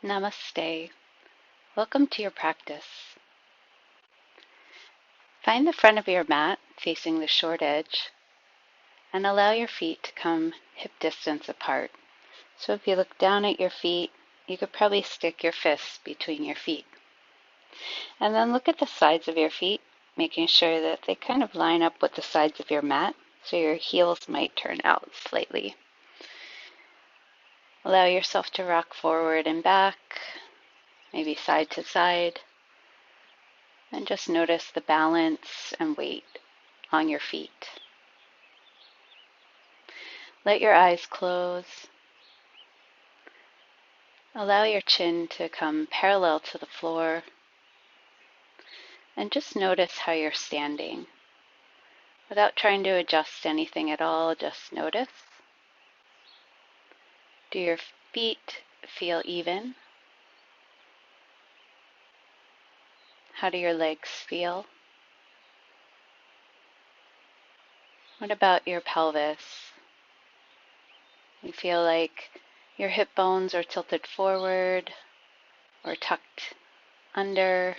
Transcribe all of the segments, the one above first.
Namaste. Welcome to your practice. Find the front of your mat facing the short edge and allow your feet to come hip distance apart. So if you look down at your feet, you could probably stick your fists between your feet. And then look at the sides of your feet, making sure that they kind of line up with the sides of your mat, so your heels might turn out slightly. Allow yourself to rock forward and back, maybe side to side. And just notice the balance and weight on your feet. Let your eyes close. Allow your chin to come parallel to the floor. And just notice how you're standing. Without trying to adjust anything at all, just notice. Do your feet feel even? How do your legs feel? What about your pelvis? You feel like your hip bones are tilted forward or tucked under?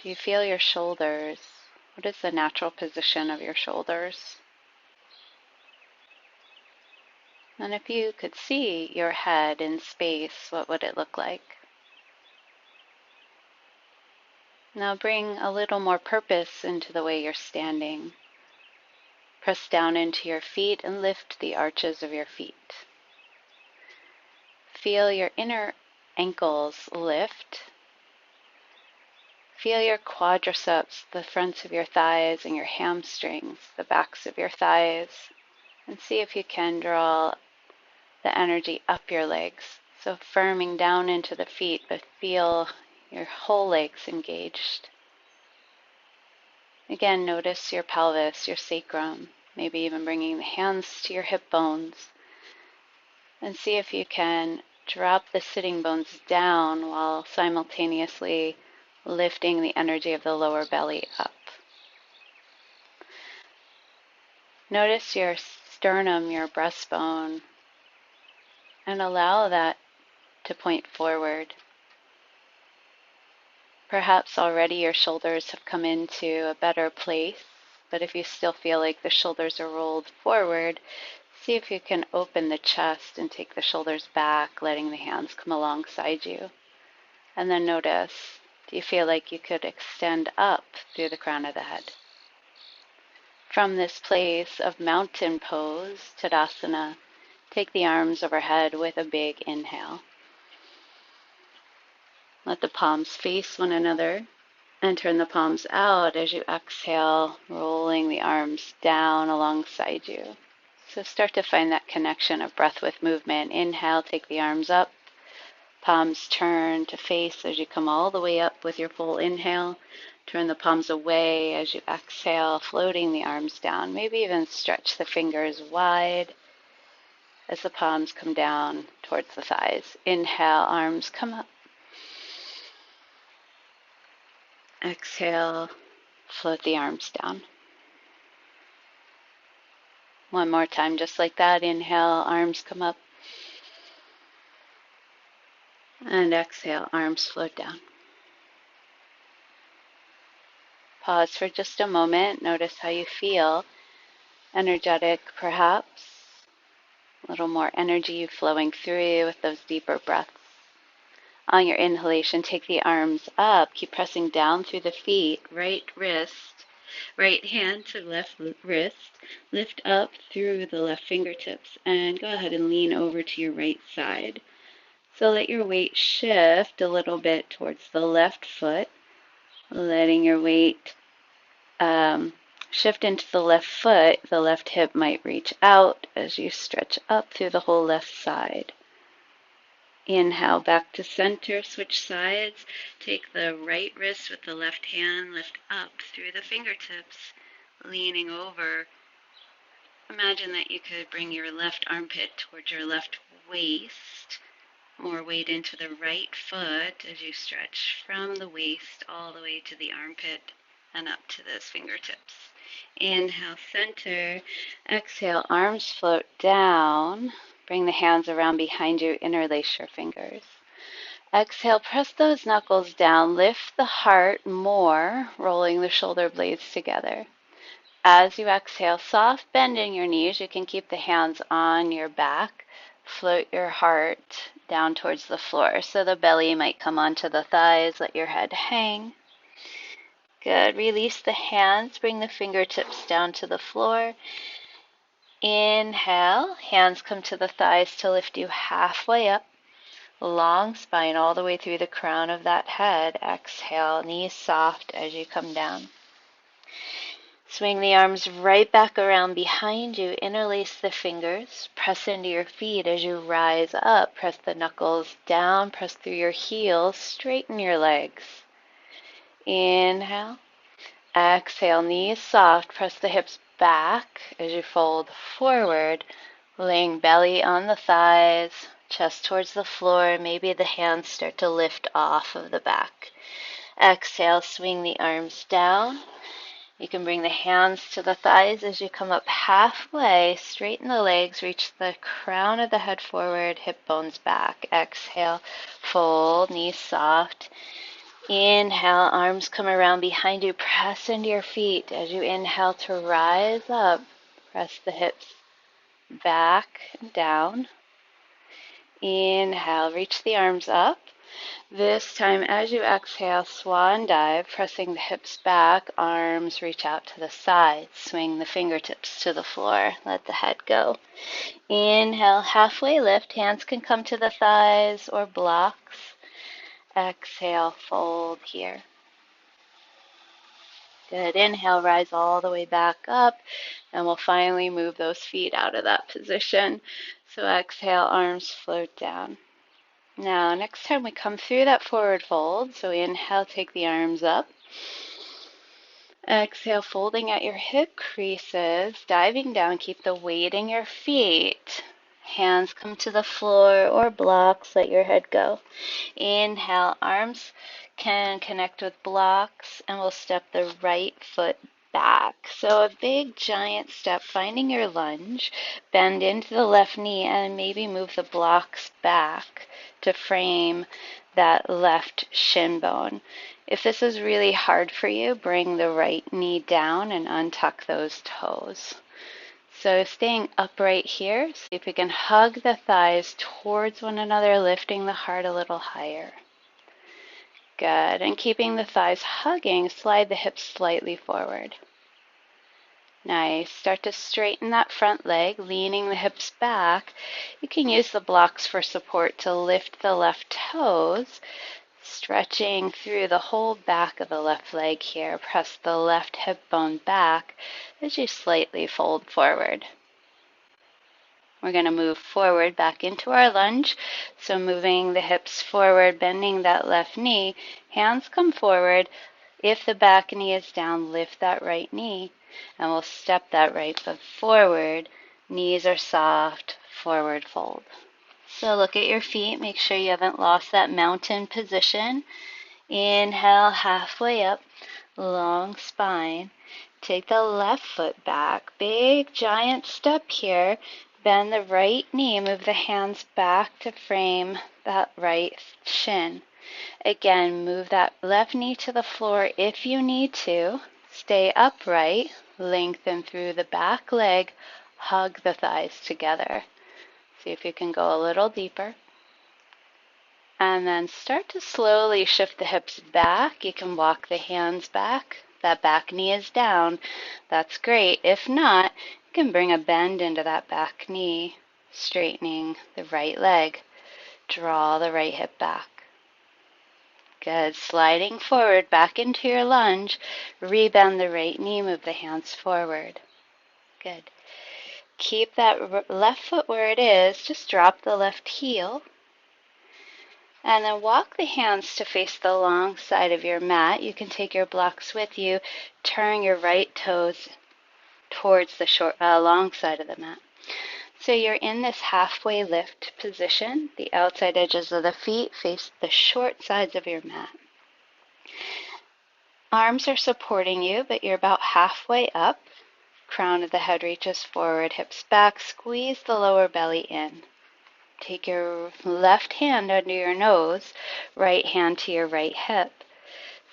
Do you feel your shoulders? What is the natural position of your shoulders? And if you could see your head in space, what would it look like? Now bring a little more purpose into the way you're standing. Press down into your feet and lift the arches of your feet. Feel your inner ankles lift. Feel your quadriceps, the fronts of your thighs, and your hamstrings, the backs of your thighs. And see if you can draw the energy up your legs. So firming down into the feet, but feel your whole legs engaged. Again, notice your pelvis, your sacrum, maybe even bringing the hands to your hip bones. And see if you can drop the sitting bones down while simultaneously lifting the energy of the lower belly up. Notice your sternum, your breastbone, and allow that to point forward. Perhaps already your shoulders have come into a better place, but if you still feel like the shoulders are rolled forward, see if you can open the chest and take the shoulders back, letting the hands come alongside you. And then notice, do you feel like you could extend up through the crown of the head? From this place of mountain pose, Tadasana, take the arms overhead with a big inhale. Let the palms face one another and turn the palms out as you exhale, rolling the arms down alongside you. So start to find that connection of breath with movement. Inhale, take the arms up. Palms turn to face as you come all the way up with your full inhale. Turn the palms away as you exhale, floating the arms down. Maybe even stretch the fingers wide as the palms come down towards the thighs. Inhale, arms come up. Exhale, float the arms down. One more time, just like that. Inhale, arms come up. And exhale, arms float down. Pause for just a moment. Notice how you feel. Energetic, perhaps. A little more energy flowing through you with those deeper breaths. On your inhalation, take the arms up. Keep pressing down through the feet. Right wrist, right hand to left wrist. Lift up through the left fingertips. And go ahead and lean over to your right side. So let your weight shift a little bit towards the left foot. Letting your weight shift into the left foot. The left hip might reach out as you stretch up through the whole left side. Inhale, back to center, switch sides. Take the right wrist with the left hand, lift up through the fingertips, leaning over. Imagine that you could bring your left armpit towards your left waist. More weight into the right foot as you stretch from the waist all the way to the armpit and up to those fingertips. Inhale, center. Exhale, arms float down. Bring the hands around behind you, interlace your fingers. Exhale, press those knuckles down, lift the heart more, rolling the shoulder blades together. As you exhale, soft bend in your knees. You can keep the hands on your back. Float your heart down towards the floor. So the belly might come onto the thighs. Let your head hang. Good. Release the hands. Bring the fingertips down to the floor. Inhale. Hands come to the thighs to lift you halfway up. Long spine all the way through the crown of that head. Exhale. Knees soft as you come down. Swing the arms right back around behind you. Interlace the fingers. Press into your feet as you rise up. Press the knuckles down. Press through your heels. Straighten your legs. Inhale. Exhale. Knees soft. Press the hips back as you fold forward. Laying belly on the thighs. Chest towards the floor. Maybe the hands start to lift off of the back. Exhale. Swing the arms down. You can bring the hands to the thighs as you come up halfway. Straighten the legs, reach the crown of the head forward, hip bones back. Exhale, fold, knees soft. Inhale, arms come around behind you. Press into your feet as you inhale to rise up. Press the hips back and down. Inhale, reach the arms up. This time, as you exhale, swan dive, pressing the hips back, arms reach out to the sides. Swing the fingertips to the floor. Let the head go. Inhale, halfway lift. Hands can come to the thighs or blocks. Exhale, fold here. Good. Inhale, rise all the way back up, and we'll finally move those feet out of that position. So exhale, arms float down. Now, next time we come through that forward fold, so inhale, take the arms up. Exhale, folding at your hip creases, diving down, keep the weight in your feet. Hands come to the floor or blocks, let your head go. Inhale, arms can connect with blocks, and we'll step the right foot back. So a big giant step, finding your lunge, bend into the left knee and maybe move the blocks back to frame that left shin bone. If this is really hard for you, bring the right knee down and untuck those toes. So staying upright here, see if we can hug the thighs towards one another, lifting the heart a little higher. Good. And keeping the thighs hugging, slide the hips slightly forward. Nice. Start to straighten that front leg, leaning the hips back. You can use the blocks for support to lift the left toes, stretching through the whole back of the left leg here. Press the left hip bone back as you slightly fold forward. We're going to move forward back into our lunge. So moving the hips forward, bending that left knee. Hands come forward. If the back knee is down, lift that right knee. And we'll step that right foot forward. Knees are soft, forward fold. So look at your feet. Make sure you haven't lost that mountain position. Inhale, halfway up, long spine. Take the left foot back. Big giant step here. Bend the right knee, move the hands back to frame that right shin. Again, move that left knee to the floor if you need to. Stay upright, lengthen through the back leg, hug the thighs together. See if you can go a little deeper. And then start to slowly shift the hips back. You can walk the hands back. That back knee is down. That's great. If not, you can bring a bend into that back knee, straightening the right leg. Draw the right hip back. Good. Sliding forward back into your lunge. Rebend the right knee. Move the hands forward. Good. Keep that left foot where it is. Just drop the left heel. And then walk the hands to face the long side of your mat. You can take your blocks with you. Turn your right toes towards the long side of the mat. So you're in this halfway lift position. The outside edges of the feet face the short sides of your mat. Arms are supporting you, but you're about halfway up. Crown of the head reaches forward, hips back. Squeeze the lower belly in. Take your left hand under your nose, right hand to your right hip.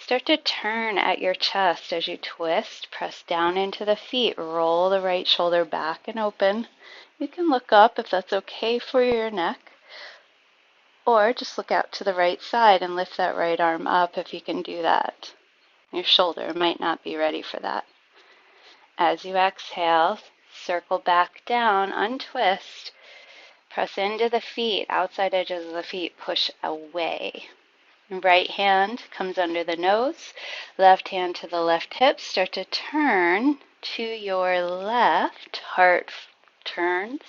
Start to turn at your chest as you twist. Press down into the feet. Roll the right shoulder back and open. You can look up if that's okay for your neck. Or just look out to the right side and lift that right arm up if you can do that. Your shoulder might not be ready for that. As you exhale, circle back down, untwist. Press into the feet, outside edges of the feet, push away. Right hand comes under the nose, left hand to the left hip. Start to turn to your left, heart turns.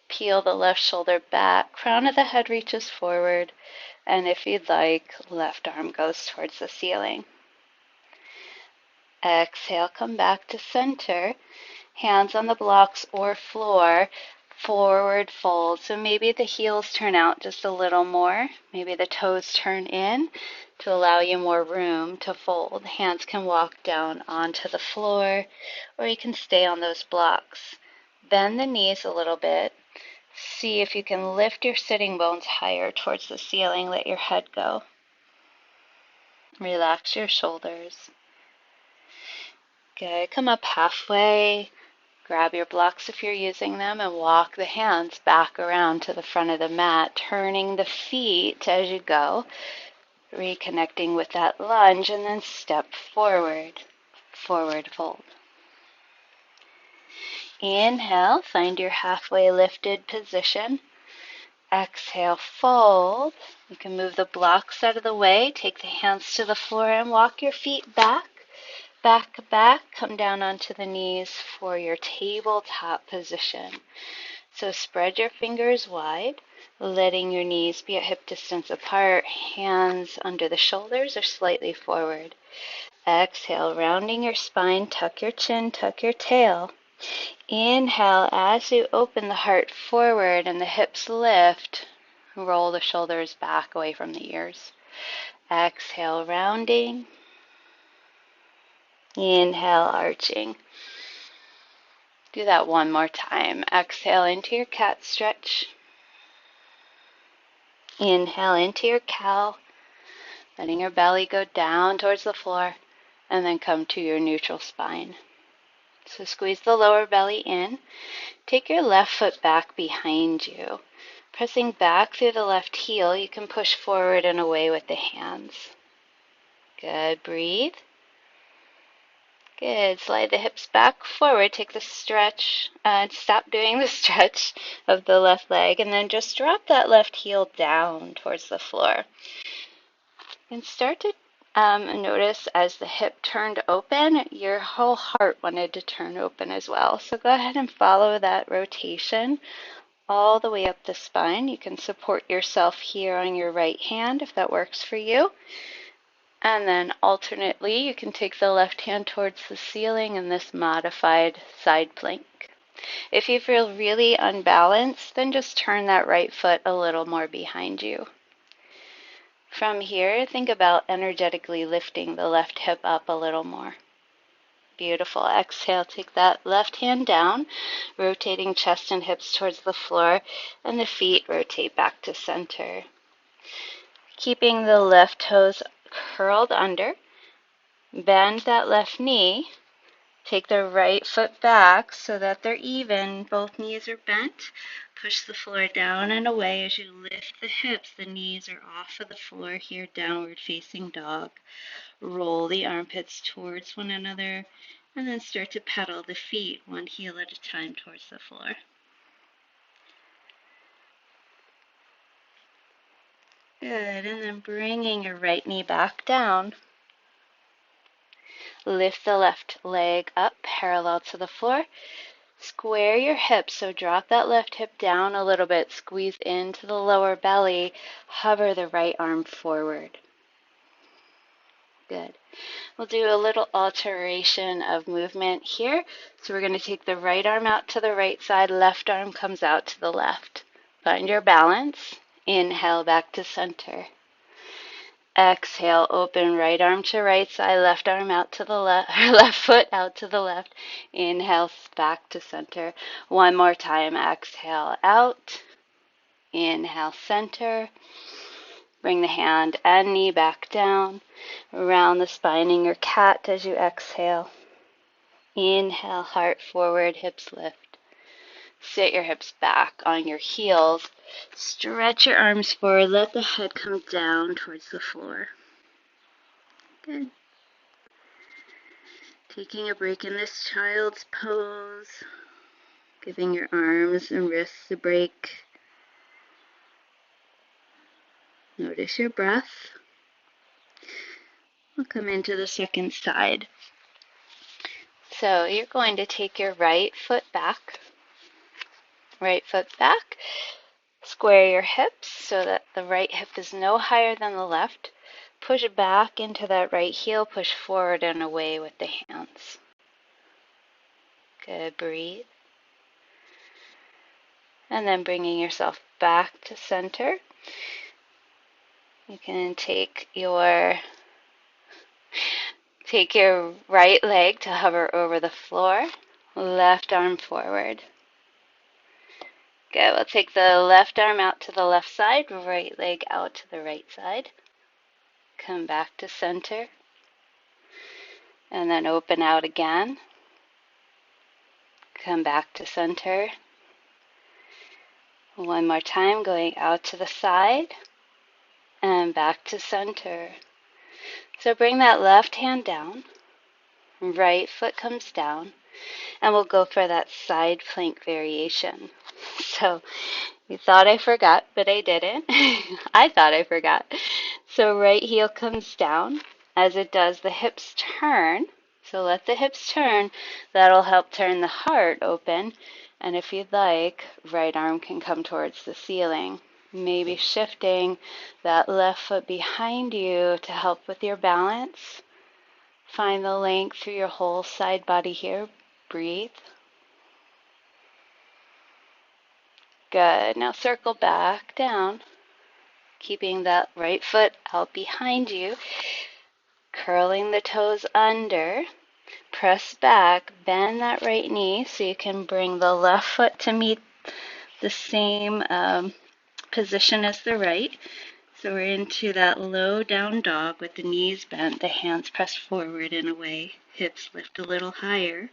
Peel the left shoulder back, crown of the head reaches forward, and if you'd like, left arm goes towards the ceiling. Exhale, come back to center, hands on the blocks or floor, forward fold. So maybe the heels turn out just a little more, maybe the toes turn in to allow you more room to fold. Hands can walk down onto the floor, or you can stay on those blocks. Bend the knees a little bit. See if you can lift your sitting bones higher towards the ceiling. Let your head go. Relax your shoulders. Good. Come up halfway. Grab your blocks if you're using them and walk the hands back around to the front of the mat, turning the feet as you go, reconnecting with that lunge, and then step forward. Forward fold. Inhale, find your halfway lifted position. Exhale, fold. You can move the blocks out of the way, take the hands to the floor and walk your feet back. Back, come down onto the knees for your tabletop position. So spread your fingers wide, letting your knees be at hip distance apart, hands under the shoulders or slightly forward. Exhale, rounding your spine, tuck your chin, tuck your tail. Inhale, as you open the heart forward and the hips lift, roll the shoulders back away from the ears. Exhale, rounding. Inhale, arching. Do that one more time. Exhale into your cat stretch. Inhale into your cow, letting your belly go down towards the floor, and then come to your neutral spine. So squeeze the lower belly in. Take your left foot back behind you. Pressing back through the left heel, you can push forward and away with the hands. Good. Breathe. Good. Slide the hips back forward. Take the stretch. Stop doing the stretch of the left leg, and then just drop that left heel down towards the floor. And start to notice as the hip turned open, your whole heart wanted to turn open as well. So go ahead and follow that rotation all the way up the spine. You can support yourself here on your right hand if that works for you. And then alternately, you can take the left hand towards the ceiling in this modified side plank. If you feel really unbalanced, then just turn that right foot a little more behind you. From here, think about energetically lifting the left hip up a little more. Beautiful. Exhale, take that left hand down, rotating chest and hips towards the floor, and the feet rotate back to center. Keeping the left toes curled under, bend that left knee, take the right foot back so that they're even, both knees are bent. Push the floor down and away as you lift the hips. The knees are off of the floor here, downward facing dog. Roll the armpits towards one another, and then start to pedal the feet one heel at a time towards the floor. Good, and then bringing your right knee back down. Lift the left leg up parallel to the floor. Square your hips, so drop that left hip down a little bit, squeeze into the lower belly, hover the right arm forward. Good. We'll do a little alteration of movement here. So we're going to take the right arm out to the right side, left arm comes out to the left. Find your balance. Inhale back to center. Exhale, open right arm to right side, left arm out to the left, left foot out to the left. Inhale back to center. One more time. Exhale out. Inhale, center. Bring the hand and knee back down. Around the spine in your cat as you exhale. Inhale, heart forward, hips lift. Sit your hips back on your heels. Stretch your arms forward. Let the head come down towards the floor. Good. Taking a break in this child's pose. Giving your arms and wrists a break. Notice your breath. We'll come into the second side. So you're going to take your right foot back. Right foot back. Square your hips so that the right hip is no higher than the left. Push back into that right heel. Push forward and away with the hands. Good. Breathe. And then bringing yourself back to center. You can take your right leg to hover over the floor. Left arm forward. Good. We'll take the left arm out to the left side, right leg out to the right side. Come back to center. And then open out again. Come back to center. One more time, going out to the side and back to center. So bring that left hand down. Right foot comes down. And we'll go for that side plank variation. So you thought I forgot, but I didn't. I thought I forgot. So right heel comes down. As it does, the hips turn. So let the hips turn. That'll help turn the heart open. And if you'd like, right arm can come towards the ceiling. Maybe shifting that left foot behind you to help with your balance. Find the length through your whole side body here. Breathe. Good. Now circle back down, keeping that right foot out behind you. Curling the toes under. Press back, bend that right knee so you can bring the left foot to meet the same position as the right. So we're into that low down dog with the knees bent, the hands pressed forward and away, hips lift a little higher,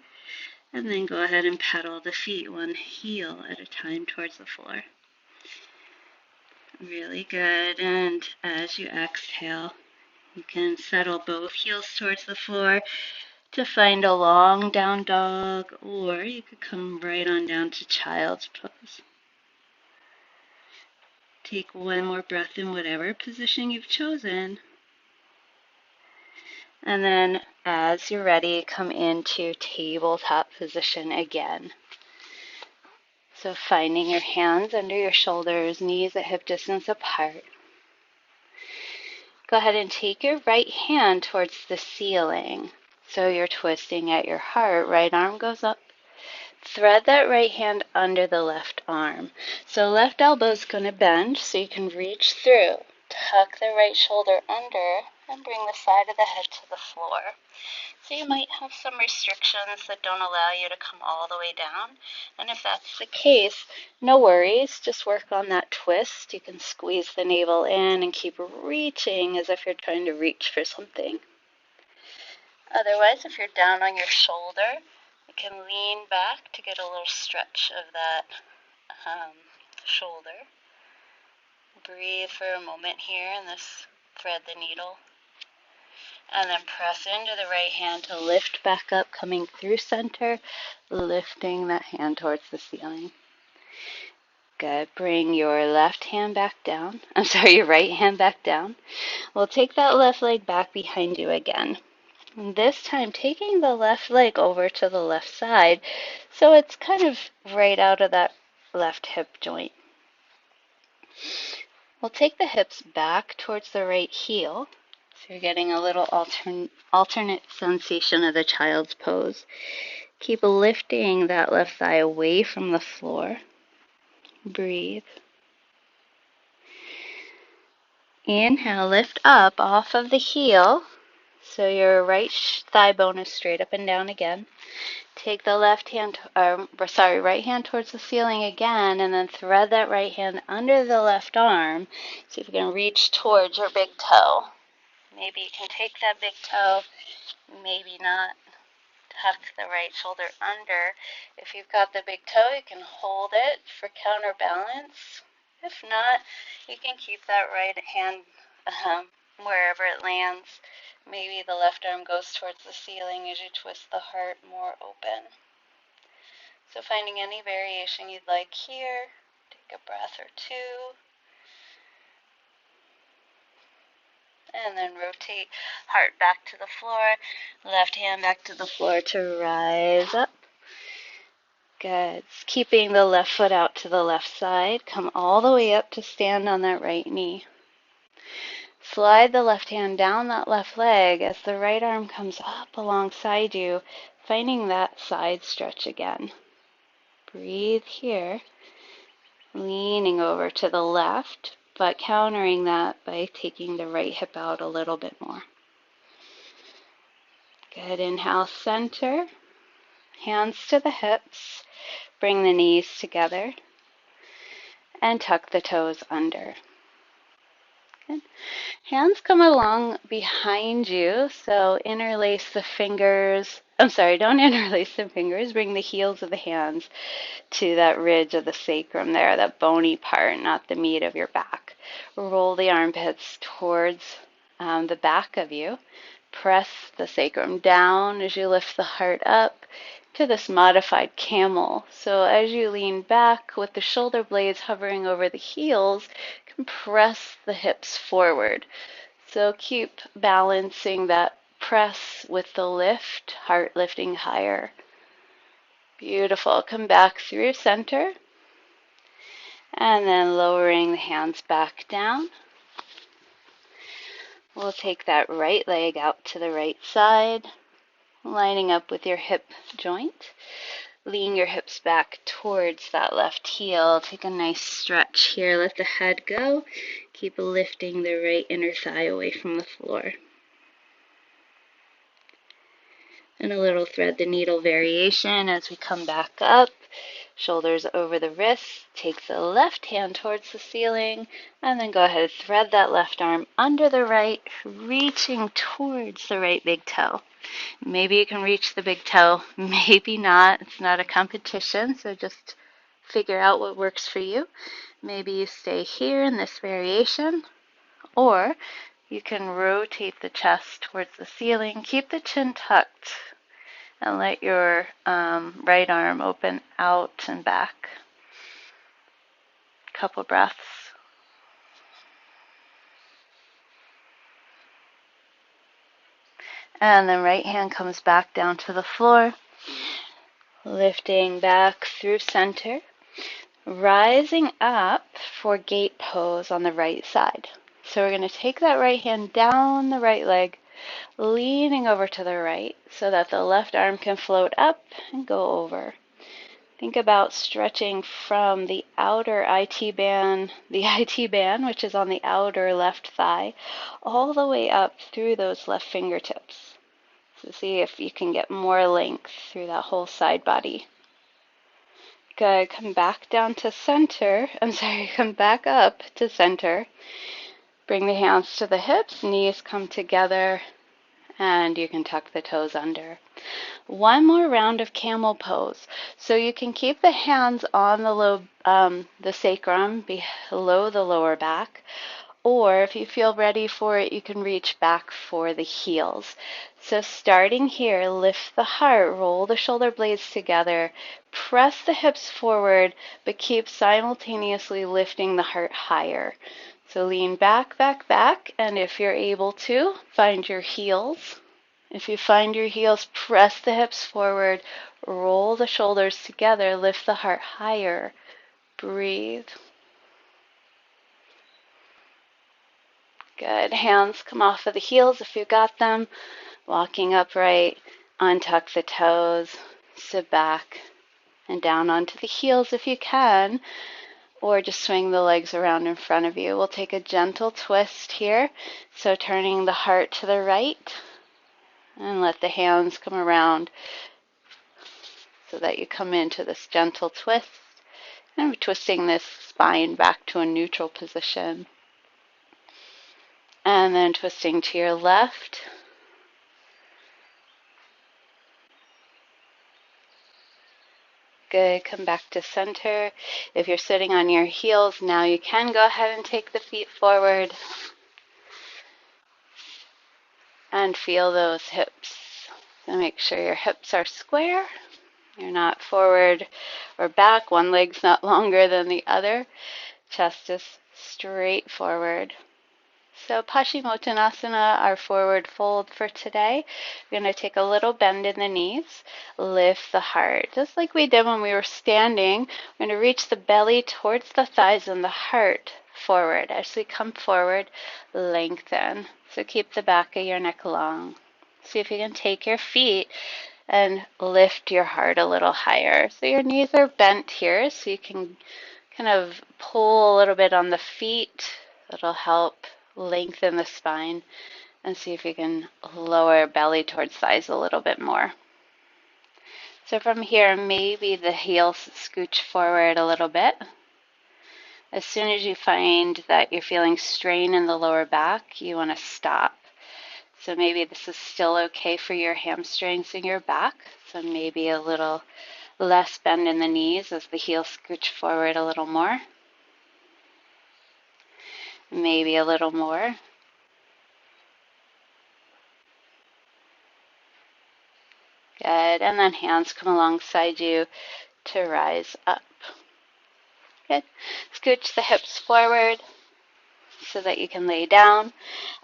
and then go ahead and pedal the feet one heel at a time towards the floor. Really good. And as you exhale, you can settle both heels towards the floor to find a long down dog, or you could come right on down to child's pose. Take one more breath in whatever position you've chosen. And then as you're ready, come into tabletop position again. So finding your hands under your shoulders, knees at hip distance apart. Go ahead and take your right hand towards the ceiling. So you're twisting at your heart, right arm goes up. Thread that right hand under the left arm. So left elbow is going to bend so you can reach through. Tuck the right shoulder under and bring the side of the head to the floor. So you might have some restrictions that don't allow you to come all the way down. And if that's the case, no worries. Just work on that twist. You can squeeze the navel in and keep reaching as if you're trying to reach for something. Otherwise, if you're down on your shoulder, you can lean back to get a little stretch of that shoulder. Breathe for a moment here and this thread the needle. And then press into the right hand to lift back up, coming through center, lifting that hand towards the ceiling. Good. Bring your left hand back down. Your right hand back down. We'll take that left leg back behind you again. And this time, taking the left leg over to the left side, so it's kind of right out of that left hip joint. We'll take the hips back towards the right heel. So you're getting a little alternate sensation of the child's pose. Keep lifting that left thigh away from the floor. Breathe. Inhale, lift up off of the heel. So your right thigh bone is straight up and down again. Take the right hand towards the ceiling again, and then thread that right hand under the left arm. See if you can reach towards your big toe. Maybe you can take that big toe, maybe not. Tuck the right shoulder under. If you've got the big toe, you can hold it for counterbalance. If not, you can keep that right hand wherever it lands. Maybe the left arm goes towards the ceiling as you twist the heart more open. So finding any variation you'd like here. Take a breath or two. And then rotate heart back to the floor, left hand back to the floor to rise up. Good. Keeping the left foot out to the left side. Come all the way up to stand on that right knee. Slide the left hand down that left leg as the right arm comes up alongside you, finding that side stretch again. Breathe here, leaning over to the left, but countering that by taking the right hip out a little bit more. Good. Inhale, center. Hands to the hips. Bring the knees together. And tuck the toes under. Good. Hands come along behind you, so interlace the fingers. Don't interlace the fingers. Bring the heels of the hands to that ridge of the sacrum there, that bony part, not the meat of your back. Roll the armpits towards the back of you. Press the sacrum down as you lift the heart up to this modified camel. So as you lean back with the shoulder blades hovering over the heels, you can press the hips forward. So keep balancing that press with the lift, heart lifting higher. Beautiful. Come back through center. And then lowering the hands back down. We'll take that right leg out to the right side, lining up with your hip joint. Lean your hips back towards that left heel. Take a nice stretch here. Let the head go. Keep lifting the right inner thigh away from the floor. And a little thread the needle variation as we come back up. Shoulders over the wrists. Take the left hand towards the ceiling. And then go ahead and thread that left arm under the right, reaching towards the right big toe. Maybe you can reach the big toe, maybe not. It's not a competition, so just figure out what works for you. Maybe you stay here in this variation, or you can rotate the chest towards the ceiling. Keep the chin tucked and let your right arm open out and back. Couple breaths. And then right hand comes back down to the floor, lifting back through center, rising up for gate pose on the right side. So we're going to take that right hand down the right leg, leaning over to the right so that the left arm can float up and go over. Think about stretching from the outer IT band, which is on the outer left thigh, all the way up through those left fingertips. So see if you can get more length through that whole side body. Good. Come back down to center. Come back up to center. Bring the hands to the hips, knees come together, and you can tuck the toes under. One more round of camel pose. So you can keep the hands on the sacrum below the lower back, or if you feel ready for it, you can reach back for the heels. So starting here, lift the heart, roll the shoulder blades together, press the hips forward, but keep simultaneously lifting the heart higher. So lean back, back, back, and if you're able to, find your heels. If you find your heels, press the hips forward, roll the shoulders together, lift the heart higher. Breathe. Good. Hands come off of the heels if you got them. Walking upright, untuck the toes, sit back, and down onto the heels if you can, or just swing the legs around in front of you. We'll take a gentle twist here. So turning the heart to the right, And let the hands come around so that you come into this gentle twist. And we're twisting this spine back to a neutral position. And then twisting to your left. Good. Come back to center. If you're sitting on your heels, now you can go ahead and take the feet forward. And feel those hips. So make sure your hips are square. You're not forward or back. One leg's not longer than the other. Chest is straight forward. So Paschimottanasana, our forward fold for today. We're going to take a little bend in the knees, lift the heart. Just like we did when we were standing, we're going to reach the belly towards the thighs and the heart forward. As we come forward, lengthen. So keep the back of your neck long. See if you can take your feet and lift your heart a little higher. So your knees are bent here, so you can kind of pull a little bit on the feet. That'll help lengthen the spine, and see if you can lower belly towards thighs a little bit more. So from here, maybe the heels scooch forward a little bit. As soon as you find that you're feeling strain in the lower back, you want to stop. So maybe this is still okay for your hamstrings and your back. So maybe a little less bend in the knees as the heels scooch forward a little more. Maybe a little more. Good. And then hands come alongside you to rise up. Good. Scooch the hips forward so that you can lay down.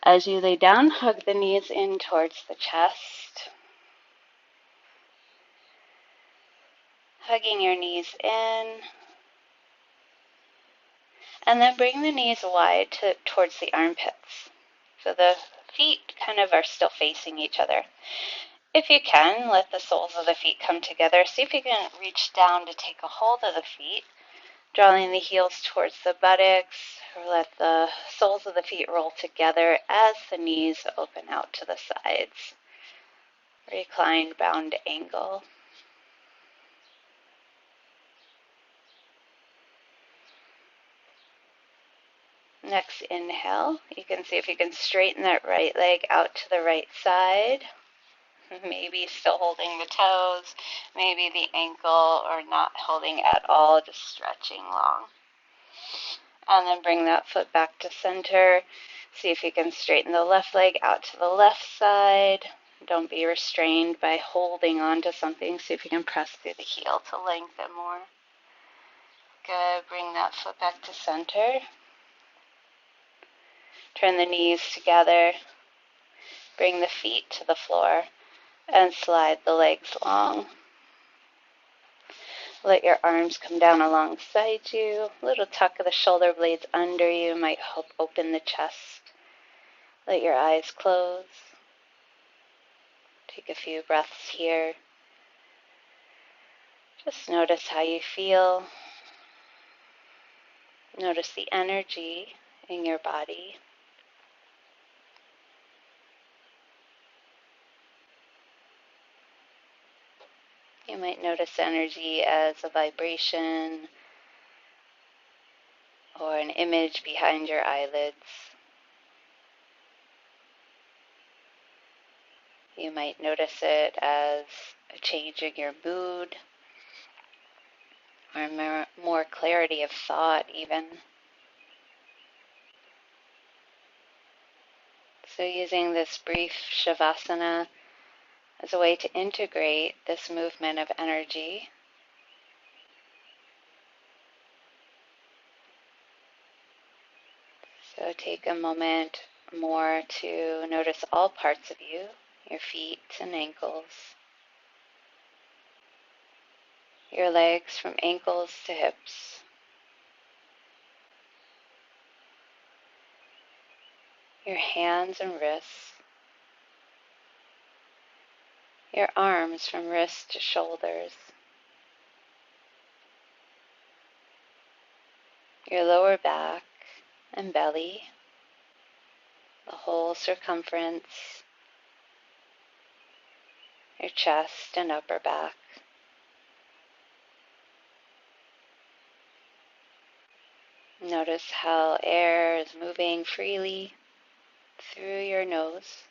As you lay down, hug the knees in towards the chest. Hugging your knees in. And then bring the knees wide towards the armpits. So the feet kind of are still facing each other. If you can, let the soles of the feet come together. See if you can reach down to take a hold of the feet. Drawing the heels towards the buttocks, or let the soles of the feet roll together as the knees open out to the sides. Reclined bound angle. Next inhale, you can see if you can straighten that right leg out to the right side. Maybe still holding the toes, maybe the ankle, or not holding at all, just stretching long. And then bring that foot back to center. See if you can straighten the left leg out to the left side. Don't be restrained by holding on to something. See if you can press through the heel to lengthen more. Good. Bring that foot back to center. Turn the knees together. Bring the feet to the floor and slide the legs long. Let your arms come down alongside you. A little tuck of the shoulder blades under you might help open the chest. Let your eyes close. Take a few breaths here. Just notice how you feel. Notice the energy in your body. You might notice energy as a vibration or an image behind your eyelids. You might notice it as a change in your mood or more clarity of thought even. So using this brief Shavasana as a way to integrate this movement of energy. So take a moment more to notice all parts of you, your feet and ankles, your legs from ankles to hips, your hands and wrists, your arms from wrists to shoulders, your lower back and belly, the whole circumference, your chest and upper back. Notice how air is moving freely through your nose.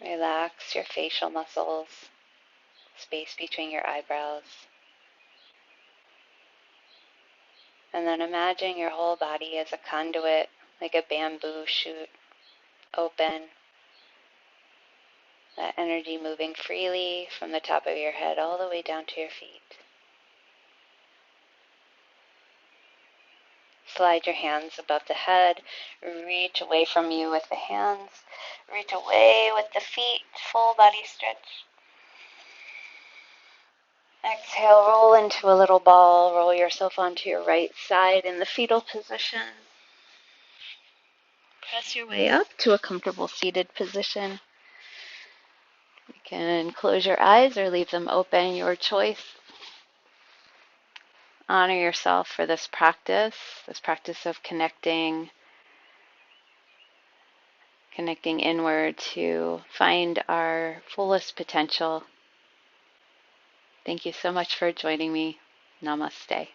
Relax your facial muscles, space between your eyebrows. And then imagine your whole body as a conduit, like a bamboo shoot, open. That energy moving freely from the top of your head all the way down to your feet. Slide your hands above the head. Reach away from you with the hands. Reach away with the feet. Full body stretch. Exhale, roll into a little ball. Roll yourself onto your right side in the fetal position. Press your way up to a comfortable seated position. You can close your eyes or leave them open, your choice. Honor yourself for this practice of connecting inward to find our fullest potential. Thank you so much for joining me. Namaste.